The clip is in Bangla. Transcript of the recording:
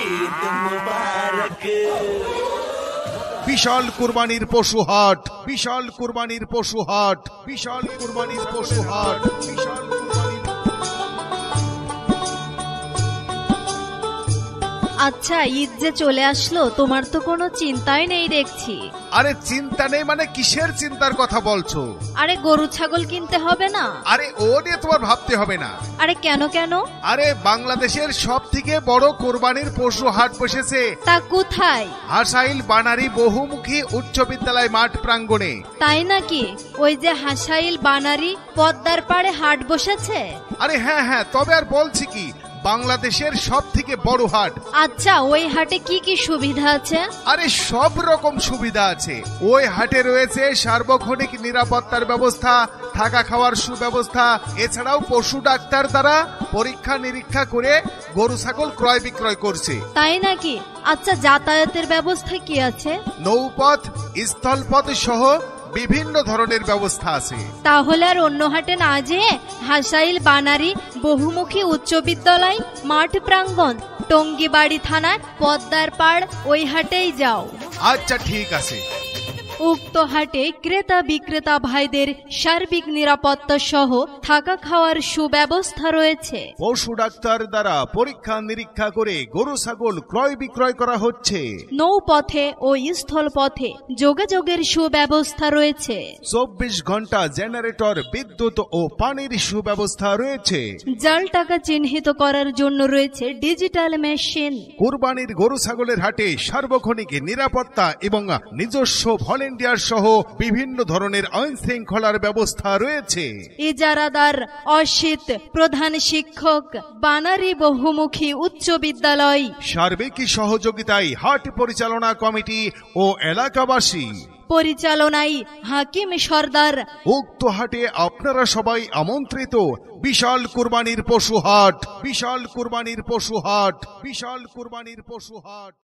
ঈদ মুবারক। বিশাল কুরবানির পশু হাট, বিশাল কুরবানির পশু হাট, বিশাল কুরবানির পশু হাট, বিশাল কুরবানির। আচ্ছা, ঈদ যে চলে আসলো, তোমার তো কোনো চিন্তাই নেই দেখছি। আরে চিন্তা নেই মানে কিসের চিন্তার কথা বলছো? আরে গরু ছাগল কিনতে হবে না? আরে ও নিয়ে তোমার ভাবতে হবে না। আরে কেন কেন? আরে বাংলাদেশের সব থেকে বড় কোরবানির পশু হাট বসেছে। তা কোথায়? হাসাইল বানারী বহুমুখী উচ্চ বিদ্যালয় মাঠ প্রাঙ্গণে। তাই নাকি? ওই যে হাসাইল বানারী পদ্মার পাড়ে হাট বসেছে? আরে হ্যাঁ হ্যাঁ, তবে আর বলছি কি, বাংলাদেশের সব থেকে বড় হাট। আচ্ছা, ওই হাটে কি কি সুবিধা আছে? আরে সব রকম সুবিধা আছে। ওই হাটে রয়েছে সার্বক্ষণিক নিরাপত্তার ব্যবস্থা, থাকা খাওয়ার সুব্যবস্থা, এছাড়াও পশু ডাক্তার দ্বারা পরীক্ষা নিরীক্ষা করে গরু ছাগল ক্রয় বিক্রয় করছে। তাই নাকি? আচ্ছা, যাতায়াতের ব্যবস্থা কি আছে? নৌপথ, স্থলপথ সহ বিভিন্ন ধরনের ব্যবস্থা আছে। তাহলে আর অন্য হাটে না যেয়ে হাসাইল বানারী বহুমুখী উচ্চ বিদ্যালয় মাঠ প্রাঙ্গণ, টঙ্গিবাড়ি থানার পদ্মার পাড়, ওই হাটেই যাও। আচ্ছা ঠিক আছে। উক্ত হাটে ক্রেতা বিক্রেতা ভাইদের সার্বিক নিরাপত্তা সহ থাকা খাওয়ার সুব্যবস্থা রয়েছে। পশু ডাক্তার দ্বারা পরীক্ষা নিরীক্ষা করে গরু ছাগল ক্রয় বিক্রয় করা হচ্ছে। নৌপথে ও স্থল পথে যোগাযোগের সুব্যবস্থা রয়েছে। 24 ঘন্টা জেনারেটর, বিদ্যুৎ ও পানির সুব্যবস্থা রয়েছে। জাল টাকা চিহ্নিত করার জন্য রয়েছে ডিজিটাল মেশিন। কুরবানির গরু ছাগলের হাটে সার্বক্ষণিক নিরাপত্তা এবং নিজস্ব ভলেন্টিয়ার সহ বিভিন্ন ধরনের আইন শৃঙ্খলার ব্যবস্থা রয়েছে। ইজারাদার অসিত, প্রধান শিক্ষক, বানারী বহুমুখী উচ্চ বিদ্যালয়। সার্বিক সহযোগিতায় হাট পরিচালনা কমিটি ও এলাকাবাসী। পরিচালনায় হাকিম সর্দার। উক্ত হাটে আপনারা সবাই আমন্ত্রিত। বিশাল কুরবানির পশু হাট, বিশাল কুরবানির পশু হাট, বিশাল কুরবানির পশু হাট।